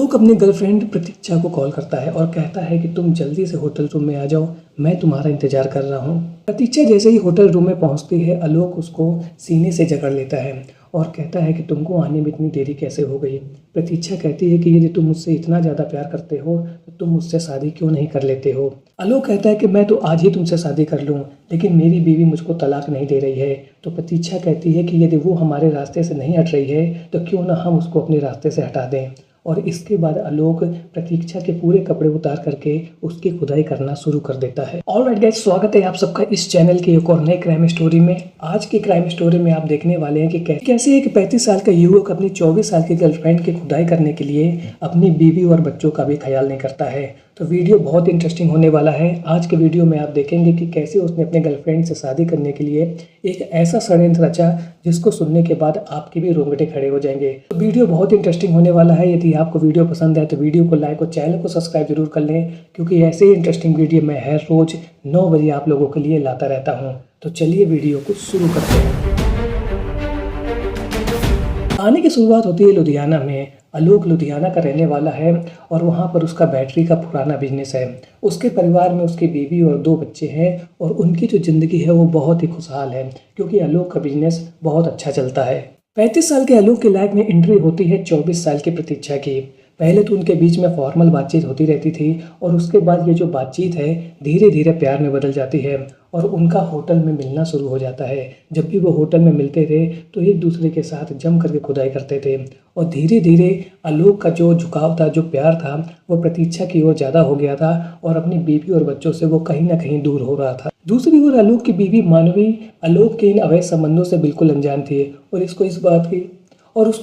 आलोक अपनी गर्लफ्रेंड प्रतीक्षा को कॉल करता है और कहता है कि तुम जल्दी से होटल रूम में आ जाओ, मैं तुम्हारा इंतजार कर रहा हूँ। प्रतीक्षा जैसे ही होटल रूम में पहुँचती है, आलोक उसको सीने से जकड़ लेता है और कहता है कि तुमको आने में इतनी देरी कैसे हो गई। प्रतीक्षा कहती है कि यदि तुम मुझसे इतना ज़्यादा प्यार करते हो तो तुम मुझसे शादी क्यों नहीं कर लेते हो। आलोक कहता है कि मैं तो आज ही तुमसे शादी कर लूँ, लेकिन मेरी बीवी मुझको तलाक नहीं दे रही है। तो प्रतीक्षा कहती है कि यदि वो हमारे रास्ते से नहीं हट रही है तो क्यों ना हम उसको अपने रास्ते से हटा दें। और इसके बाद आलोक प्रतीक्षा के पूरे कपड़े उतार करके उसकी खुदाई करना शुरू कर देता है। ऑलराइट गाइस, स्वागत है आप सबका इस चैनल के एक और नए क्राइम स्टोरी में। आज की क्राइम स्टोरी में आप देखने वाले हैं कि कैसे एक 35 साल का युवक अपनी 24 साल की गर्लफ्रेंड की खुदाई करने के लिए अपनी बीवी और बच्चों का भी ख्याल नहीं करता है। तो वीडियो बहुत इंटरेस्टिंग होने वाला है। आज के वीडियो में आप देखेंगे कि कैसे उसने अपने गर्लफ्रेंड से शादी करने के लिए एक ऐसा षड्यंत्र रचा जिसको सुनने के बाद आपके भी रोंगटे खड़े हो जाएंगे। तो वीडियो बहुत इंटरेस्टिंग होने वाला है। यदि आपको वीडियो पसंद है तो वीडियो को लाइक और चैनल को सब्सक्राइब जरूर कर लें, क्योंकि ऐसे ही इंटरेस्टिंग वीडियो मैं हर रोज 9 बजे आप लोगों के लिए लाता रहता हूँ। तो चलिए वीडियो को शुरू करते हैं। कहानी की शुरुआत होती है लुधियाना में। आलोक लुधियाना का रहने वाला है और वहाँ पर उसका बैटरी का पुराना बिजनेस है। उसके परिवार में उसकी बीवी और 2 बच्चे हैं और उनकी जो ज़िंदगी है वो बहुत ही खुशहाल है, क्योंकि आलोक का बिजनेस बहुत अच्छा चलता है। 35 साल के आलोक की लाइफ में एंट्री होती है 24 साल की प्रतीक्षा की। पहले तो उनके बीच में फॉर्मल बातचीत होती रहती थी और उसके बाद ये जो बातचीत है धीरे धीरे प्यार में बदल जाती है और उनका होटल में मिलना शुरू हो जाता है। जब भी वो होटल में मिलते थे तो एक दूसरे के साथ जम करके खुदाई करते थे और धीरे धीरे आलोक का जो झुकाव था, जो प्यार था, वो प्रतीक्षा की ओर ज़्यादा हो गया था और अपनी बीवी और बच्चों से वो कहीं ना कहीं दूर हो रहा था। दूसरी ओर आलोक की बीवी मानवी आलोक के इन अवैध संबंधों से बिल्कुल अनजान थी और उसको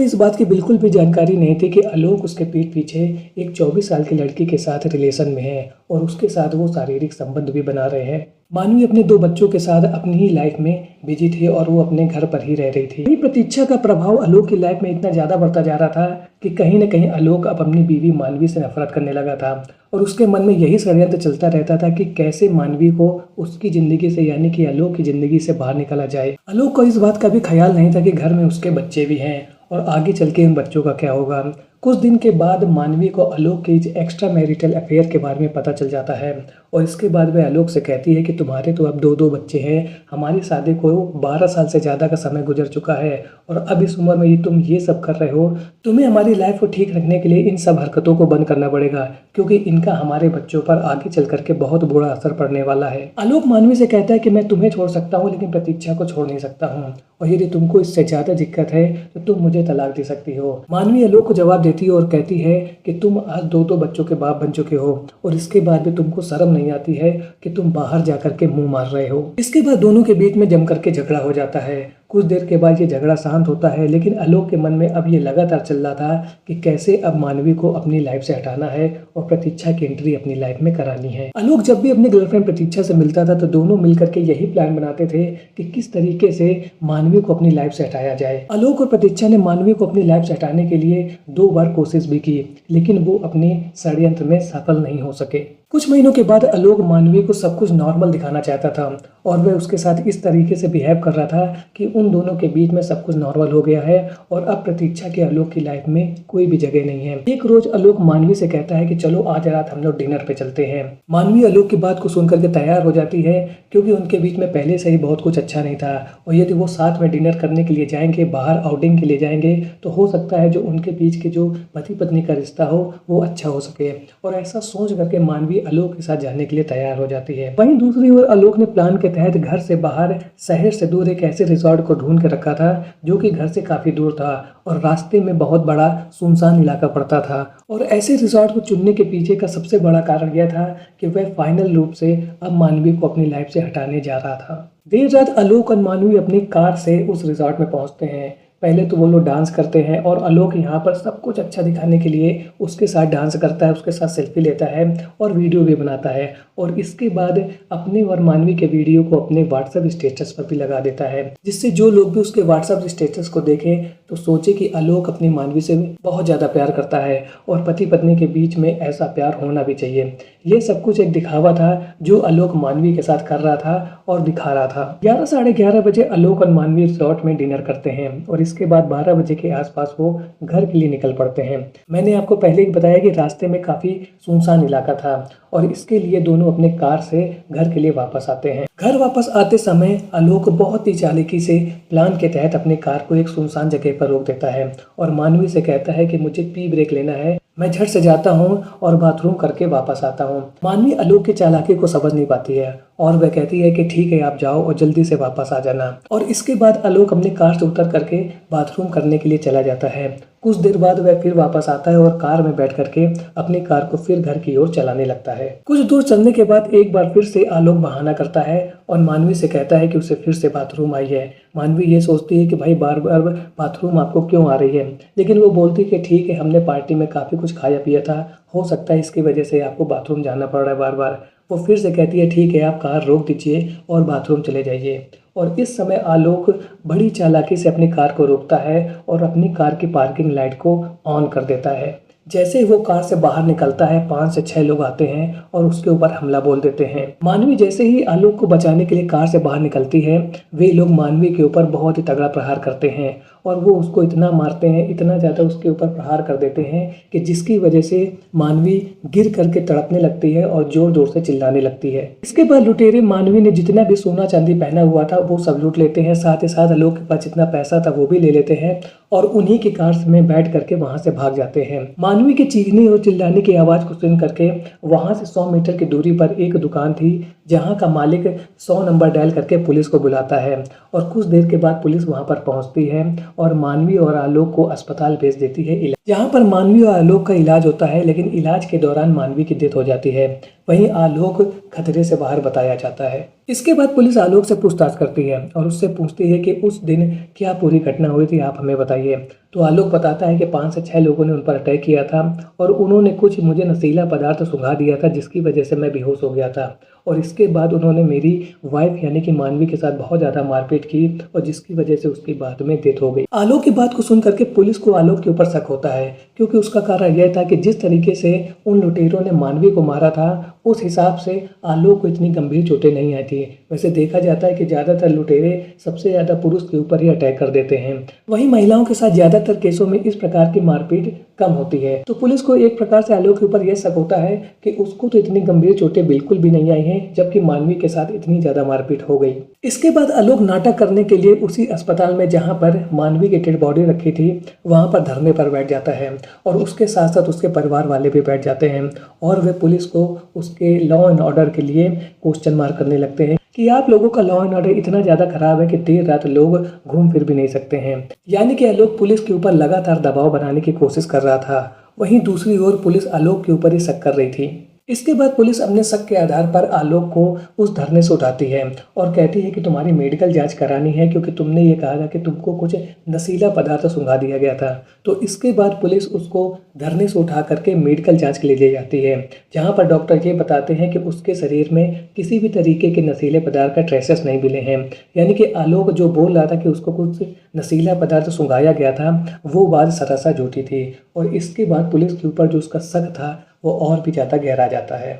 इस बात की बिल्कुल भी जानकारी नहीं थी कि आलोक उसके पीठ पीछे एक 24 साल की लड़की के साथ रिलेशन में है और उसके साथ वो शारीरिक संबंध भी बना रहे हैं। मानवी अपने 2 बच्चों के साथ अपनी ही लाइफ में बिजी थी और वो अपने घर पर ही रह रही थी। प्रतीक्षा का प्रभाव आलोक की लाइफ में इतना ज़्यादा बढ़ता जा रहा था कि कहीं न कहीं आलोक अब अपनी बीवी मानवी से नफरत करने लगा था और उसके मन में यही षड्यंत्र चलता रहता था कि कैसे मानवी को उसकी ज़िंदगी से, यानी कि आलोक की ज़िंदगी से बाहर निकाला जाए। आलोक को इस बात का भी ख्याल नहीं था कि घर में उसके बच्चे भी हैं और आगे चल के उन बच्चों का क्या होगा। कुछ दिन के बाद मानवी को आलोक के एक्स्ट्रा मैरिटल अफेयर के बारे में पता चल जाता है और इसके बाद वह आलोक से कहती है कि तुम्हारे तो अब 2 बच्चे हैं, हमारी शादी को 12 साल से ज़्यादा का समय गुजर चुका है और अब इस उम्र में तुम ये सब कर रहे हो। तुम्हें हमारी लाइफ को ठीक रखने के लिए इन सब हरकतों को बंद करना पड़ेगा, क्योंकि इनका हमारे बच्चों पर आगे चल करके बहुत बुरा असर पड़ने वाला है। आलोक मानवी से कहता है कि मैं तुम्हें छोड़ सकता हूँ लेकिन प्रतीक्षा को छोड़ नहीं सकता हूँ, और यदि तुमको इससे ज़्यादा दिक्कत है तो तुम मुझे तलाक दे सकती हो। मानवी आलोक को जवाब देती है और कहती है कि तुम आज 2 बच्चों के बाप बन चुके हो और इसके बाद भी तुमको शर्म नहीं आती है कि तुम बाहर जाकर के मुंह मार रहे हो। इसके बाद दोनों के बीच में जम करके झगड़ा हो जाता है। कुछ देर के बाद ये झगड़ा शांत होता है, लेकिन आलोक के मन में अब ये लगातार चल रहा था कि कैसे अब मानवी को अपनी लाइफ से हटाना है और प्रतीक्षा की एंट्री अपनी लाइफ में करानी है। आलोक जब भी अपनी गर्लफ्रेंड प्रतीक्षा से मिलता था तो दोनों मिलकर के यही प्लान बनाते थे कि किस तरीके से मानवी को अपनी लाइफ से हटाया जाए। आलोक और प्रतीक्षा ने मानवी को अपनी लाइफ से हटाने के लिए 2 बार कोशिश भी की, लेकिन वो अपने षड्यंत्र में सफल नहीं हो सके। कुछ महीनों के बाद आलोक मानवी को सब कुछ नॉर्मल दिखाना चाहता था और वह उसके साथ इस तरीके से बिहेव कर रहा था कि उन दोनों के बीच में सब कुछ नॉर्मल हो गया है और अब प्रतीक्षा के आलोक की लाइफ में कोई भी जगह नहीं है। एक रोज आलोक मानवी से कहता है कि चलो आज रात हम लोग डिनर पे चलते हैं। मानवी आलोक की बात को सुनकर के तैयार हो जाती है, क्योंकि उनके बीच में पहले से ही बहुत कुछ अच्छा नहीं था और यदि वो साथ में डिनर करने के लिए जाएंगे, बाहर आउटिंग के लिए जाएंगे, तो हो सकता है जो उनके बीच के जो पति पत्नी का रिश्ता हो वो अच्छा हो सके। और ऐसा सोच करके मानवी आलोक के साथ जाने के लिए तैयार हो जाती है। वहीं दूसरी ओर आलोक ने प्लान के तहत घर से बाहर, शहर से दूर एक ऐसे रिजॉर्ट को ढूंढ के रखा था जो कि घर से काफी दूर था और रास्ते में बहुत बड़ा सुनसान इलाका पड़ता था। और ऐसे रिजॉर्ट को चुनने के पीछे का सबसे बड़ा कारण यह था कि वह फाइनल रूप से अब मानवी को अपनी लाइफ से हटाने जा रहा था। देर रात आलोक और मानवी अपनी कार से उस रिजॉर्ट में पहुंचते हैं। पहले तो वो लोग डांस करते हैं और आलोक यहाँ पर सब कुछ अच्छा दिखाने के लिए उसके साथ डांस करता है, उसके साथ सेल्फी लेता है और वीडियो भी बनाता है और इसके बाद अपने और मानवी के वीडियो को अपने व्हाट्सएप स्टेटस पर भी लगा देता है, जिससे जो लोग भी उसके व्हाट्सएप स्टेटस को देखें तो सोचे कि आलोक अपनी मानवी से बहुत ज़्यादा प्यार करता है और पति पत्नी के बीच में ऐसा प्यार होना भी चाहिए। ये सब कुछ एक दिखावा था जो आलोक मानवी के साथ कर रहा था और दिखा रहा था। 11 साढ़े 11 बजे आलोक और मानवी रिसोर्ट में डिनर करते हैं और इसके बाद 12 बजे के आसपास वो घर के लिए निकल पड़ते हैं। मैंने आपको पहले ही बताया कि रास्ते में काफ़ी सुनसान इलाका था और इसके लिए दोनों अपने कार से घर के लिए वापस आते हैं। घर वापस आते समय आलोक बहुत ही चालाकी से प्लान के तहत अपनी कार को एक सुनसान जगह पर रोक देता है और मानवी से कहता है कि मुझे पी ब्रेक लेना है, मैं झट से जाता हूँ और बाथरूम करके वापस आता हूँ। मानवी आलोक की चालाकी को समझ नहीं पाती है और वह कहती है कि ठीक है, आप जाओ और जल्दी से वापस आ जाना। और इसके बाद आलोक अपनी कार से उतर करके बाथरूम करने के लिए चला जाता है। कुछ देर बाद वह फिर वापस आता है और कार में बैठ करके अपनी कार को फिर घर की ओर चलाने लगता है। कुछ दूर चलने के बाद एक बार फिर से आलोक बहाना करता है और मानवी से कहता है कि उसे फिर से बाथरूम आई है। मानवी ये सोचती है कि भाई बार बार बाथरूम आपको क्यों आ रही है, लेकिन वो बोलती है कि ठीक है, हमने पार्टी में काफ़ी कुछ खाया पिया था, हो सकता है इसकी वजह से आपको बाथरूम जाना पड़ रहा है बार बार। वो फिर से कहती है ठीक है, आप कार रोक दीजिए और बाथरूम चले जाइए। और इस समय आलोक बड़ी चालाकी से अपनी कार को रोकता है और अपनी कार की पार्किंग लाइट को ऑन कर देता है। जैसे ही वो कार से बाहर निकलता है 5 से 6 लोग आते हैं और उसके ऊपर हमला बोल देते हैं। मानवी जैसे ही आलोक को बचाने के लिए कार से बाहर निकलती है, वे लोग मानवी के ऊपर बहुत ही तगड़ा प्रहार करते हैं और वो उसको इतना मारते हैं, इतना ज़्यादा उसके ऊपर प्रहार कर देते हैं कि जिसकी वजह से मानवी गिर करके तड़पने लगती है और जोर जोर से चिल्लाने लगती है। इसके बाद लुटेरे मानवी ने जितना भी सोना चांदी पहना हुआ था वो सब लूट लेते हैं, साथ ही साथ आलोक के पास जितना पैसा था वो भी ले लेते हैं और उन्हीं की कार में बैठ करके वहां से भाग जाते हैं। मानवी के चीखने और चिल्लाने की आवाज़ को सुन करके वहां से 100 मीटर की दूरी पर एक दुकान थी जहां का मालिक 100 नंबर डायल करके पुलिस को बुलाता है और कुछ देर के बाद पुलिस वहां पर पहुंचती है और मानवी और आलोक को अस्पताल भेज देती है, जहां पर मानवी और आलोक का इलाज होता है। लेकिन इलाज के दौरान मानवी की डेथ हो जाती है, वहीं आलोक खतरे से बाहर बताया जाता है। इसके बाद पुलिस आलोक से पूछताछ करती है और उससे पूछती है कि उस दिन क्या पूरी घटना हुई थी, आप हमें बताइए। तो आलोक बताता है कि 5 से 6 लोगों ने उन पर अटैक किया था और उन्होंने कुछ मुझे नशीला पदार्थ सुंघा दिया था जिसकी वजह से मैं बेहोश हो गया था और इसके बाद उन्होंने मेरी वाइफ यानी कि मानवी के साथ बहुत ज़्यादा मारपीट की और जिसकी वजह से उसकी बाद में डेथ हो गई। आलोक की बात को सुन करके पुलिस को आलोक के ऊपर शक होता है क्योंकि उसका कारण यह था कि जिस तरीके से उन लुटेरों ने मानवी को मारा था उस हिसाब से आलोक को इतनी गंभीर चोटें नहीं आई थी। वैसे देखा जाता है कि ज़्यादातर लुटेरे सबसे ज़्यादा पुरुष के ऊपर ही अटैक कर देते हैं, वहीं महिलाओं के साथ ज़्यादातर केसों में इस प्रकार की मारपीट कम होती है। तो पुलिस को एक प्रकार से आलोक के ऊपर यह शक होता है कि उसको तो इतनी गंभीर चोटें बिल्कुल भी नहीं आई हैं जबकि मानवी के साथ इतनी ज़्यादा मारपीट हो गई। इसके बाद आलोक नाटक करने के लिए उसी अस्पताल में जहां पर मानवी की डेड बॉडी रखी थी वहां पर धरने पर बैठ जाता है और उसके साथ साथ उसके परिवार वाले भी बैठ जाते हैं और वे पुलिस को उसके लॉ एंड ऑर्डर के लिए क्वेश्चन मार्क करने लगते हैं कि आप लोगों का लॉ एंड ऑर्डर इतना ज़्यादा खराब है कि देर रात लोग घूम फिर भी नहीं सकते हैं। यानी कि आलोक पुलिस के ऊपर लगातार दबाव बनाने की कोशिश कर रहा था, वहीं दूसरी ओर पुलिस आलोक के ऊपर ही शक कर रही थी। इसके बाद पुलिस अपने शक के आधार पर आलोक को उस धरने से उठाती है और कहती है कि तुम्हारी मेडिकल जांच करानी है क्योंकि तुमने ये कहा था कि तुमको कुछ नशीला पदार्थ सुंघा दिया गया था। तो इसके बाद पुलिस उसको धरने से उठा करके मेडिकल जांच के लिए ले जाती है जहां पर डॉक्टर ये बताते हैं कि उसके शरीर में किसी भी तरीके के नशीले पदार्थ का ट्रेसेस नहीं मिले हैं। यानी कि आलोक जो बोल रहा था कि उसको कुछ नशीला पदार्थ सुंघाया गया था वो बात सरासर झूठी थी और इसके बाद पुलिस के ऊपर जो उसका शक था वो और भी ज़्यादा गहरा जाता है।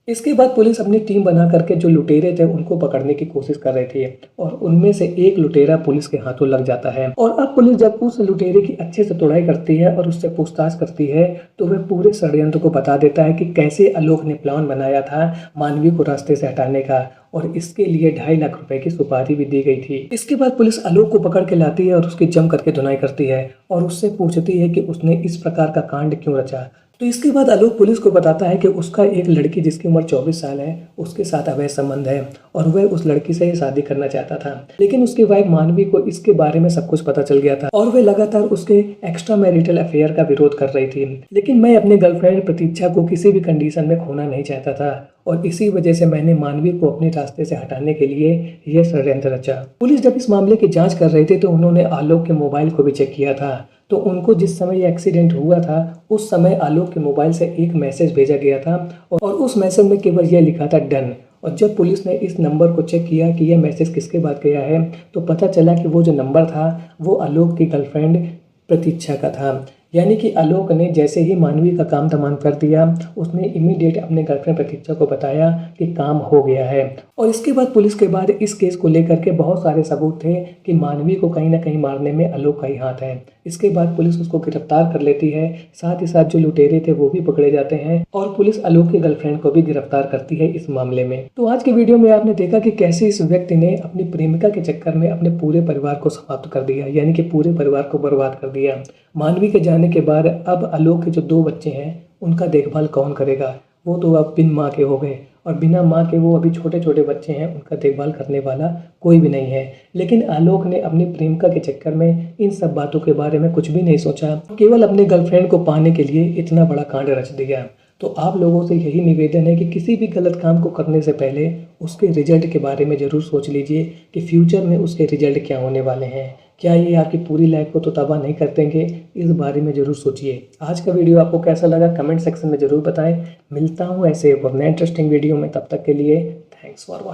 इसके बाद पुलिस अपनी टीम बना करके जो लुटेरे थे उनको पकड़ने की कोशिश कर रही थी और उनमें से एक लुटेरा पुलिस के हाथों लग जाता है और अब पुलिस जब उस लुटेरे की अच्छे से तोड़ाई करती है और उससे पूछताछ करती है तो वह पूरे षड्यंत्र को बता देता है कि कैसे आलोक ने प्लान बनाया था मानवी को रास्ते से हटाने का और इसके लिए 2.5 लाख रुपए की सुपारी भी दी गई थी। इसके बाद पुलिस आलोक को पकड़ के लाती है और उसकी जम करके धुनाई करती है और उससे पूछती है कि उसने इस प्रकार का कांड क्यों रचा। तो इसके बाद आलोक पुलिस को बताता है कि उसका एक लड़की जिसकी उम्र 24 साल है उसके साथ अवैध संबंध है और वह उस लड़की से ही शादी करना चाहता था, लेकिन उसकी वाइफ मानवी को इसके बारे में सब कुछ पता चल गया था और वह लगातार उसके एक्स्ट्रा मैरिटल अफेयर का विरोध कर रही थी। लेकिन मैं अपनी गर्लफ्रेंड प्रतीक्षा को किसी भी कंडीशन में खोना नहीं चाहता था और इसी वजह से मैंने मानवी को अपने रास्ते से हटाने के लिए यह षड्यंत्र रचा। पुलिस जब इस मामले की जांच कर रही थी तो उन्होंने आलोक के मोबाइल को भी चेक किया था। तो उनको जिस समय ये एक्सीडेंट हुआ था उस समय आलोक के मोबाइल से एक मैसेज भेजा गया था और उस मैसेज में केवल यह लिखा था डन। और जब पुलिस ने इस नंबर को चेक किया कि यह मैसेज किसके बाद गया है तो पता चला कि वो जो नंबर था वो आलोक की गर्लफ्रेंड प्रतीक्षा का था। यानी कि आलोक ने जैसे ही मानवी का काम तमाम कर दिया, उसने इमीडिएट अपने गर्लफ्रेंड प्रतीक्षा को बताया कि काम हो गया है। और इसके बाद पुलिस के बाद इस केस को लेकर के बहुत सारे सबूत थे कि मानवी को कहीं ना कहीं मारने में आलोक का ही हाथ है। इसके बाद पुलिस उसको गिरफ्तार कर लेती है, साथ ही साथ जो लुटेरे थे वो भी पकड़े जाते हैं और पुलिस आलोक की गर्लफ्रेंड को भी गिरफ्तार करती है इस मामले में। तो आज के वीडियो में आपने देखा कि कैसे इस व्यक्ति ने अपनी प्रेमिका के चक्कर में अपने पूरे परिवार को समाप्त कर दिया, यानी कि पूरे परिवार को बर्बाद कर दिया। मानवी के जाने के बाद अब आलोक के जो 2 बच्चे हैं उनका देखभाल कौन करेगा? वो तो अब बिन माँ के हो गए और बिना माँ के वो अभी छोटे-छोटे बच्चे हैं, उनका देखभाल करने वाला कोई भी नहीं है। लेकिन आलोक ने अपनी प्रेमिका के चक्कर में इन सब बातों के बारे में कुछ भी नहीं सोचा, केवल अपनी गर्लफ्रेंड को पाने के लिए इतना बड़ा कांड रच दिया। तो आप लोगों से यही निवेदन है कि किसी भी गलत काम को करने से पहले उसके रिजल्ट के बारे में ज़रूर सोच लीजिए कि फ्यूचर में उसके रिजल्ट क्या होने वाले हैं। क्या ये आपकी पूरी लाइफ को तो तबाह नहीं कर देंगे? इस बारे में ज़रूर सोचिए। आज का वीडियो आपको कैसा लगा कमेंट सेक्शन में ज़रूर बताएं। मिलता हूँ ऐसे एक और नए इंटरेस्टिंग वीडियो में, तब तक के लिए थैंक्स फॉर वॉचिंग।